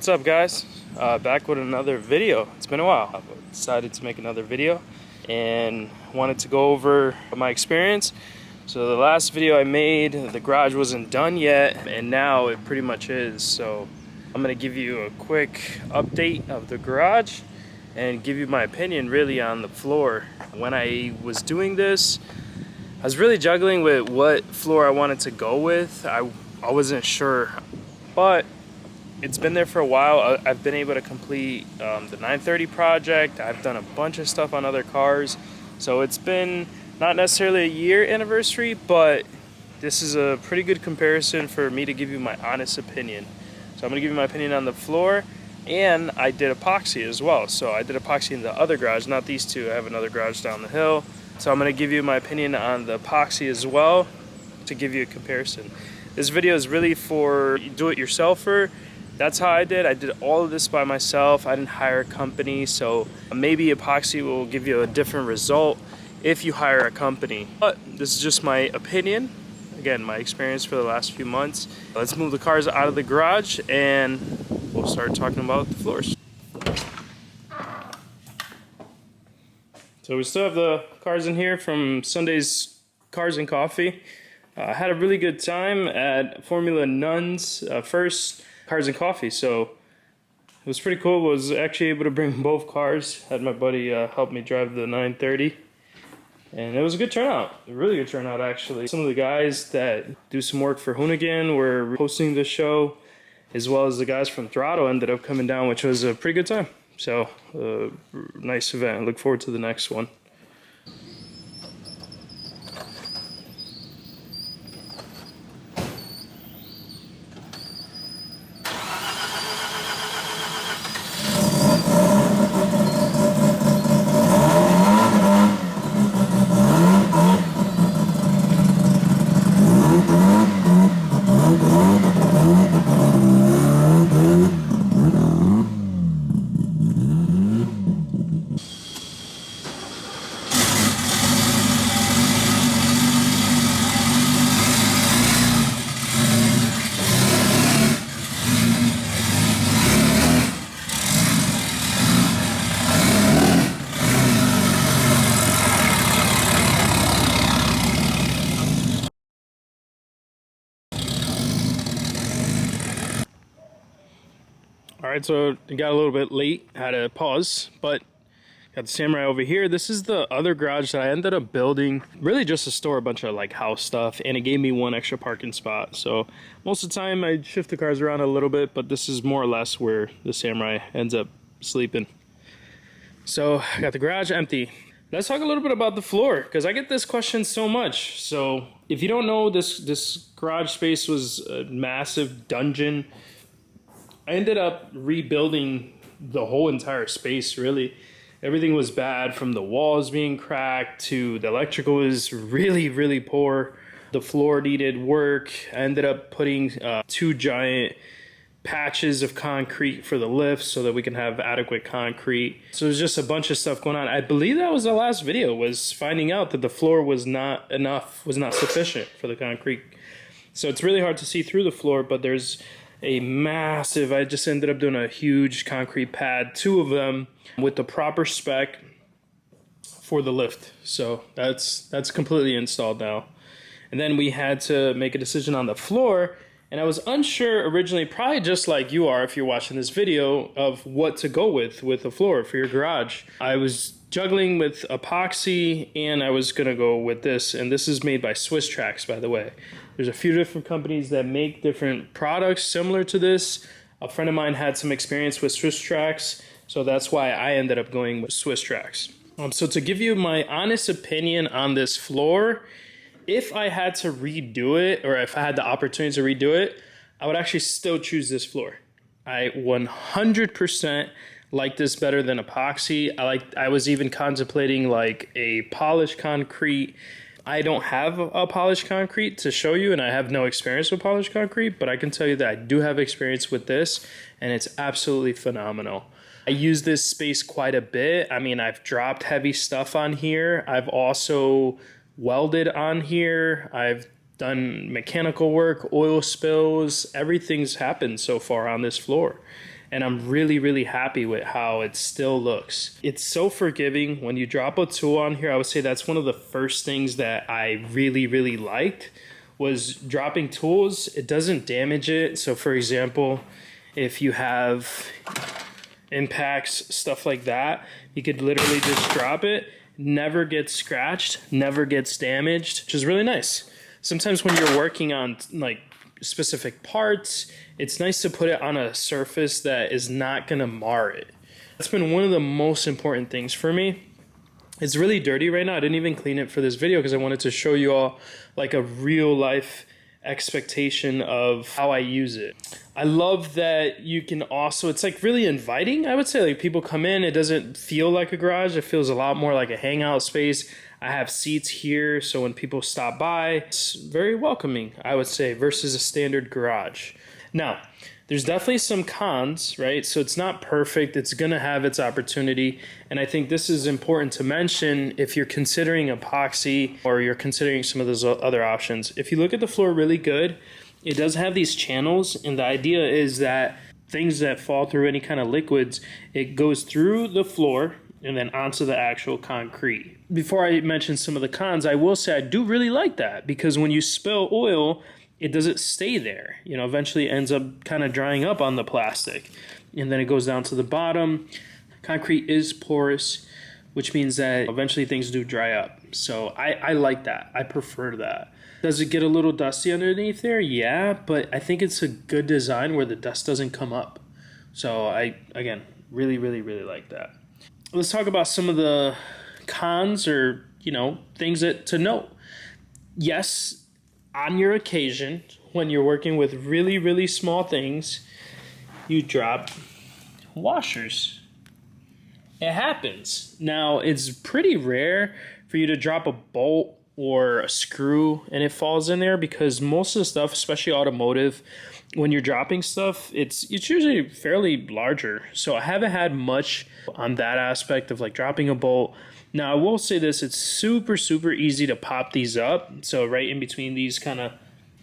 What's up, guys? Back with another video. It's been a while. I decided to make another video and wanted to go over my experience. So the last video I made, the garage wasn't done yet, and now it pretty much is. So I'm gonna give you a quick update of the garage and give you my opinion really on the floor. When I was doing this, I was really juggling with what floor I wanted to go with. I wasn't sure, but it's been there for a while. I've been able to complete the 930 project. I've done a bunch of stuff on other cars. So it's been not necessarily a year anniversary, but this is a pretty good comparison for me to give you my honest opinion. So I'm gonna give you my opinion on the floor, and I did epoxy as well. So I did epoxy in the other garage, not these two. I have another garage down the hill. So I'm gonna give you my opinion on the epoxy as well to give you a comparison. This video is really for do-it-yourselfer. That's how I did. I did all of this by myself. I didn't hire a company, so maybe epoxy will give you a different result if you hire a company. But this is just my opinion. Again, my experience for the last few months. Let's move the cars out of the garage and we'll start talking about the floors. So we still have the cars in here from Sunday's Cars and Coffee. I had a really good time at Formula Nuns first Cars and Coffee, so it was pretty cool. I was actually able to bring both cars. Had my buddy help me drive the 930, and it was a good turnout. A really good turnout, actually. Some of the guys that do some work for Hoonigan were hosting the show, as well as the guys from Throttle ended up coming down, which was a pretty good time. So, nice event. I look forward to the next one. Alright, so it got a little bit late, had to pause, but got the Samurai over here. This is the other garage that I ended up building, really just to store a bunch of like house stuff, and it gave me one extra parking spot. So most of the time I shift the cars around a little bit, but this is more or less where the Samurai ends up sleeping. So I got the garage empty. Let's talk a little bit about the floor, because I get this question so much. So if you don't know, this garage space was a massive dungeon. I ended up rebuilding the whole entire space, really. Everything was bad, from the walls being cracked to the electrical was really, really poor. The floor needed work. I ended up putting 2 giant patches of concrete for the lift so that we can have adequate concrete. So there's just a bunch of stuff going on. I believe that was the last video, was finding out that the floor was not enough, was not sufficient for the concrete. So it's really hard to see through the floor, but there's a massive, I just ended up doing a huge concrete pad, 2 of them with the proper spec for the lift. So that's completely installed now. And then we had to make a decision on the floor, and I was unsure originally, probably just like you are if you're watching this video, of what to go with the floor for your garage. I was juggling with epoxy, and I was gonna go with this, and this is made by SwissTrax, by the way. There's a few different companies that make different products similar to this. A friend of mine had some experience with SwissTrax, so that's why I ended up going with SwissTrax. So to give you my honest opinion on this floor, if I had to redo it, or if I had the opportunity to redo it, I would actually still choose this floor. I 100% like this better than epoxy. I was even contemplating like a polished concrete. I don't have a polished concrete to show you, and I have no experience with polished concrete, but I can tell you that I do have experience with this, and it's absolutely phenomenal. I use this space quite a bit. I mean, I've dropped heavy stuff on here. I've also welded on here. I've done mechanical work, oil spills, everything's happened so far on this floor. and I'm really, really happy with how it still looks. It's so forgiving. When you drop a tool on here, I would say that's one of the first things that I really, really liked was dropping tools. It doesn't damage it. So for example, if you have impacts, stuff like that, you could literally just drop it, never gets scratched, never gets damaged, which is really nice. Sometimes when you're working on like specific parts, it's nice to put it on a surface that is not gonna mar it. That's been one of the most important things for me. It's really dirty right now. I didn't even clean it for this video because I wanted to show you all like a real life expectation of how I use it. I love that you can also, it's like really inviting. I would say like people come in, it doesn't feel like a garage. It feels a lot more like a hangout space. I have seats here, so when people stop by, it's very welcoming, I would say, versus a standard garage. Now, there's definitely some cons, right? So it's not perfect. It's going to have its opportunity. And I think this is important to mention if you're considering epoxy or you're considering some of those other options. If you look at the floor really good, it does have these channels. And the idea is that things that fall through any kind of liquids, it goes through the floor and then onto the actual concrete. Before I mention some of the cons, I will say I do really like that because when you spill oil, it doesn't stay there. You know, eventually it ends up kind of drying up on the plastic. And then it goes down to the bottom. Concrete is porous, which means that eventually things do dry up. So I like that. I prefer that. Does it get a little dusty underneath there? Yeah, but I think it's a good design where the dust doesn't come up. So I, again, really, really, really like that. Let's talk about some of the cons or, you know, things that to note. Yes, on your occasion, when you're working with really, really small things, you drop washers. It happens. Now, it's pretty rare for you to drop a bolt or a screw and it falls in there because most of the stuff, especially automotive, when you're dropping stuff, it's usually fairly larger. So I haven't had much on that aspect of like dropping a bolt. Now I will say this, it's super, super easy to pop these up. So right in between these kind of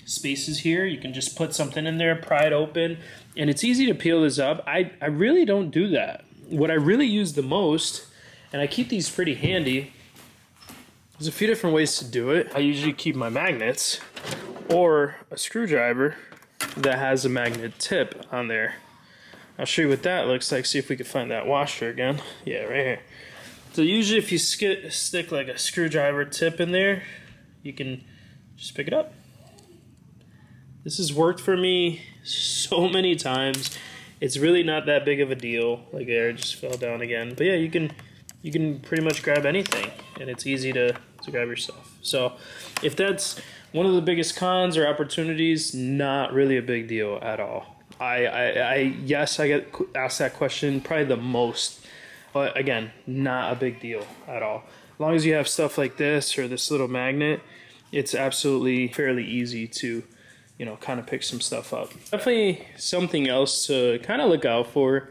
spaces here, you can just put something in there, pry it open, and it's easy to peel this up. I really don't do that. What I really use the most, and I keep these pretty handy, there's a few different ways to do it. I usually keep my magnets or a screwdriver that has a magnet tip on there. I'll show you what that looks like. See if we can find that washer again. Yeah, right here. So usually if you stick like a screwdriver tip in there, you can just pick it up. This has worked for me so many times. It's really not that big of a deal. Like there, it just fell down again. But yeah, you can pretty much grab anything, and it's easy to grab your stuff. So if that's one of the biggest cons or opportunities, not really a big deal at all. Yes, I get asked that question probably the most, but again, not a big deal at all. As long as you have stuff like this or this little magnet, it's absolutely fairly easy to, you know, kind of pick some stuff up. Definitely something else to kind of look out for.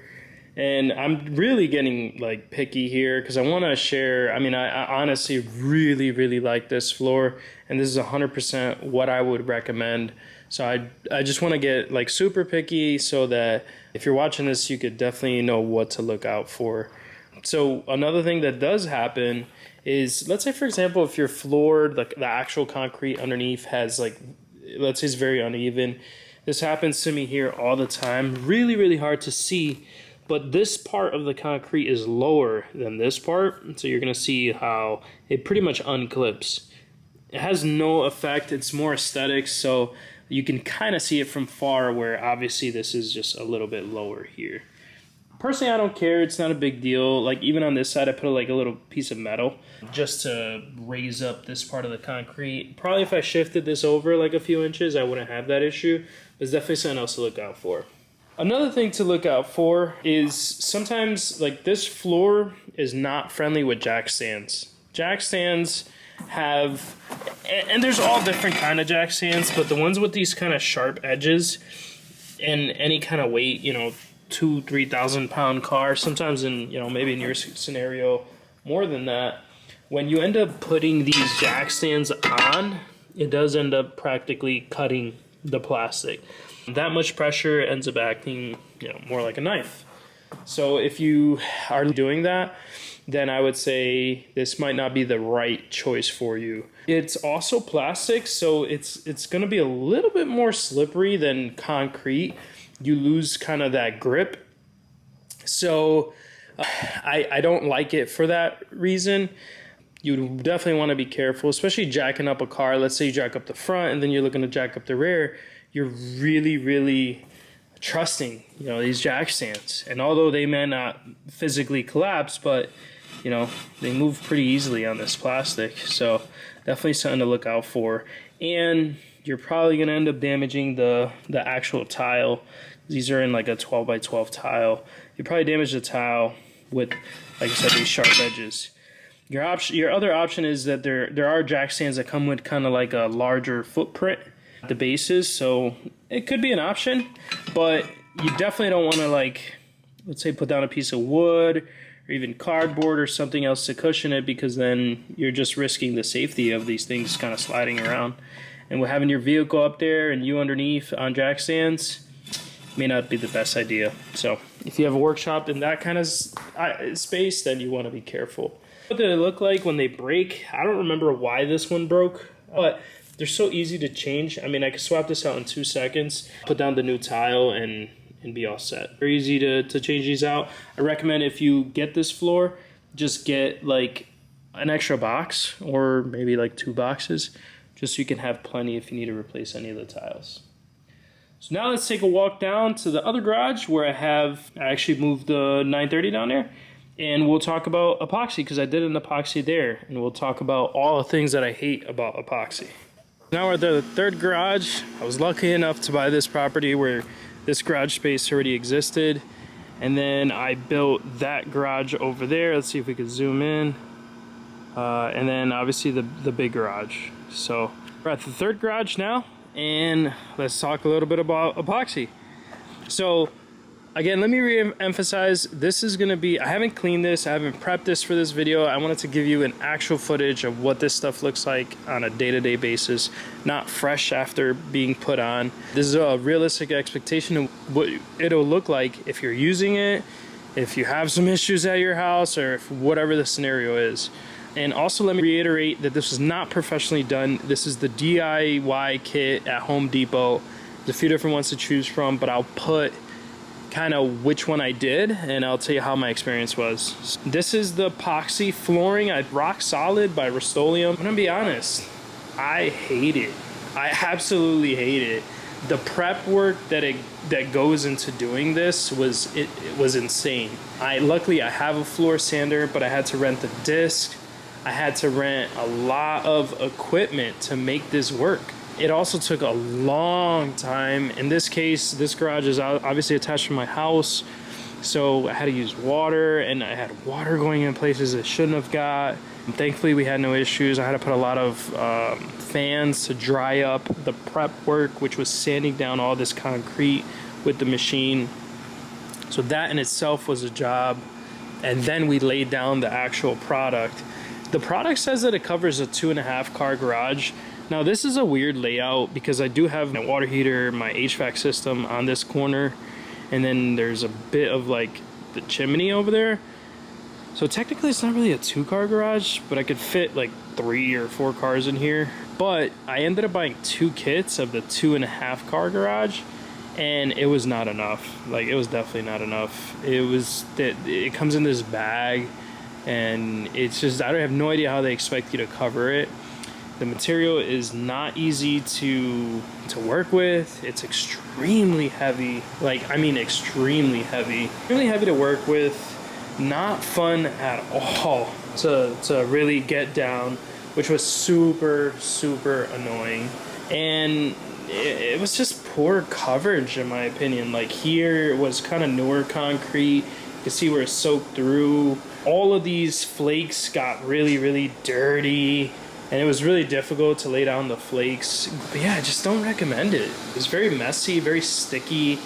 And I'm really getting like picky here because I want to share. I mean, I honestly really, really like this floor, and this is 100% what I would recommend. So I just want to get like super picky so that if you're watching this, you could definitely know what to look out for. So another thing that does happen is, let's say for example, if your floor, the actual concrete underneath has like, let's say it's very uneven. This happens to me here all the time. Really, really hard to see. But this part of the concrete is lower than this part, so you're going to see how it pretty much unclips. It has no effect, it's more aesthetics, so you can kind of see it from far, where obviously this is just a little bit lower here. Personally, I don't care, it's not a big deal. Like even on this side, I put like a little piece of metal just to raise up this part of the concrete. Probably if I shifted this over like a few inches, I wouldn't have that issue, but it's definitely something else to look out for. Another thing to look out for is sometimes like this floor is not friendly with jack stands. Jack stands have, and there's all different kind of jack stands, but the ones with these kind of sharp edges and any kind of weight, you know, 2,000-3,000 pound car, sometimes in, you know, maybe in your scenario more than that, when you end up putting these jack stands on, it does end up practically cutting the plastic. That much pressure ends up acting, you know, more like a knife. So if you are doing that, then I would say this might not be the right choice for you. It's also plastic, so it's going to be a little bit more slippery than concrete. You lose kind of that grip. So I don't like it for that reason. You definitely want to be careful, especially jacking up a car. Let's say you jack up the front and then you're looking to jack up the rear. You're really trusting, you know, these jack stands. And although they may not physically collapse, but you know, they move pretty easily on this plastic. So definitely something to look out for. And you're probably going to end up damaging the actual tile. These are in like a 12 by 12 tile. You probably damage the tile with, like I said, these sharp edges. Your other option is that there are jack stands that come with kind of like a larger footprint at the bases, so it could be an option, but you definitely don't want to, like, let's say put down a piece of wood or even cardboard or something else to cushion it, because then you're just risking the safety of these things kind of sliding around. And with having your vehicle up there and you underneath on jack stands may not be the best idea. So if you have a workshop in that kind of space, then you want to be careful. What do they look like when they break? I don't remember why this one broke, but they're so easy to change. I mean, I could swap this out in 2 seconds, put down the new tile, and be all set. Very easy to change these out. I recommend if you get this floor, just get like an extra box or maybe like 2 boxes, just so you can have plenty if you need to replace any of the tiles. So now let's take a walk down to the other garage where I actually moved the 930 down there. And we'll talk about epoxy, because I did an epoxy there. And we'll talk about all the things that I hate about epoxy. Now we're at the third garage. I was lucky enough to buy this property where this garage space already existed. And then I built that garage over there. Let's see if we can zoom in. And then obviously the big garage. So we're at the third garage now. And let's talk a little bit about epoxy. So again, let me re-emphasize, this is going to be, I haven't cleaned this, I haven't prepped this for this video. I wanted to give you an actual footage of what this stuff looks like on a day-to-day basis, not fresh after being put on. This is a realistic expectation of what it'll look like if you're using it, if you have some issues at your house, or if whatever the scenario is. And also let me reiterate that this was not professionally done. This is the DIY kit at Home Depot. There's a few different ones to choose from, but I'll put kind of which one I did, and I'll tell you how my experience was. This is the epoxy flooring at Rock Solid by Rustoleum. I'm gonna be honest, I hate it. I absolutely hate it. The prep work that goes into doing this was insane. Luckily I have a floor sander, but I had to rent the disc. I had to rent a lot of equipment to make this work. It also took a long time. In this case, this garage is obviously attached to my house, so I had to use water, and I had water going in places it shouldn't have got. Thankfully, we had no issues. I had to put a lot of fans to dry up the prep work, which was sanding down all this concrete with the machine. So that in itself was a job. And then we laid down the actual product. The product says that it covers a 2.5 car garage. Now this is a weird layout because I do have my water heater, my HVAC system on this corner, and then there's a bit of like the chimney over there. So technically it's not really a 2-car garage, but I could fit like 3 or 4 cars in here. But I ended up buying 2 kits of the 2.5 car garage, and it was not enough. Like, it was definitely not enough. It comes in this bag, and it's just, I have no idea how they expect you to cover it. The material is not easy to work with. It's extremely heavy. Like, I mean extremely heavy. Really heavy to work with. Not fun at all to really get down, which was super, super annoying. And it was just poor coverage in my opinion. Like, here was kind of newer concrete. You can see where it soaked through. All of these flakes got really, really dirty, and it was really difficult to lay down the flakes. But yeah, I just don't recommend it. It's very messy, very sticky,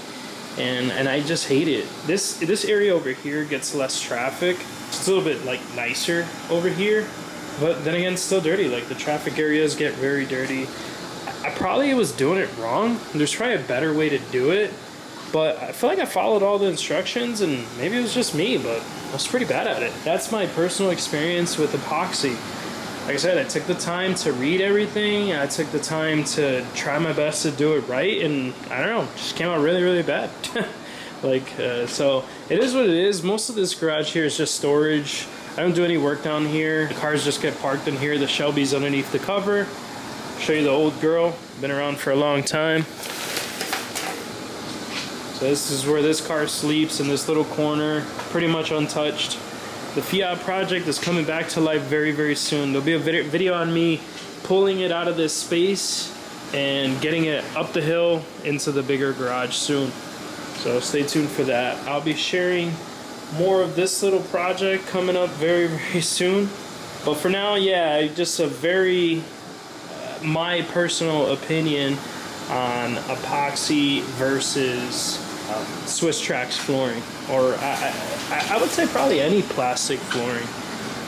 and I just hate it. This area over here gets less traffic. It's a little bit like nicer over here, but then again, it's still dirty. Like, the traffic areas get very dirty. I probably was doing it wrong. There's probably a better way to do it, but I feel like I followed all the instructions, and maybe it was just me, but I was pretty bad at it. That's my personal experience with epoxy. Like I said, I took the time to read everything. I took the time to try my best to do it right, and I don't know, it just came out really, really bad. So it is what it is. Most of this garage here is just storage. I don't do any work down here. The cars just get parked in here. The Shelby's underneath the cover. Show you the old girl. Been around for a long time. So this is where this car sleeps, in this little corner, pretty much untouched. The Fiat project is coming back to life very, very soon. There'll be a video on me pulling it out of this space and getting it up the hill into the bigger garage soon. So stay tuned for that. I'll be sharing more of this little project coming up very, very soon. But for now, yeah, just a very, my personal opinion on epoxy versus SwissTrax flooring, or I would say probably any plastic flooring,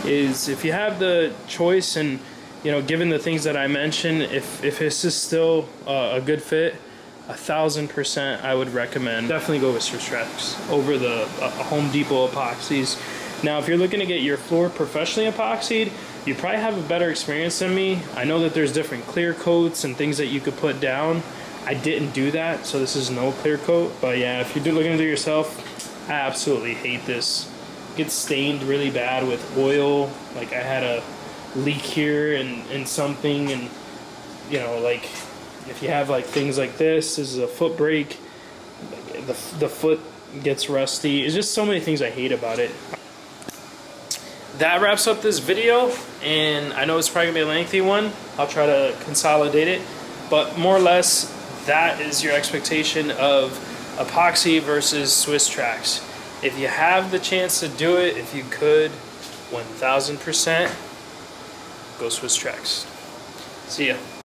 is if you have the choice, and you know, given the things that I mentioned, if this is still a good fit, 1000% I would recommend definitely go with SwissTrax over the Home Depot epoxies. Now, if you're looking to get your floor professionally epoxied, you probably have a better experience than me. I know that there's different clear coats and things that you could put down. I didn't do that, so this is no clear coat. But yeah, if you're looking to do it yourself, I absolutely hate this. It gets stained really bad with oil. Like, I had a leak here and something, and you know, like if you have like things like this is a foot brake, the foot gets rusty. It's just so many things I hate about it. That wraps up this video, and I know it's probably gonna be a lengthy one. I'll try to consolidate it, but more or less that is your expectation of epoxy versus SwissTrax. If you have the chance to do it, if you could, 1000%, go SwissTrax. See ya.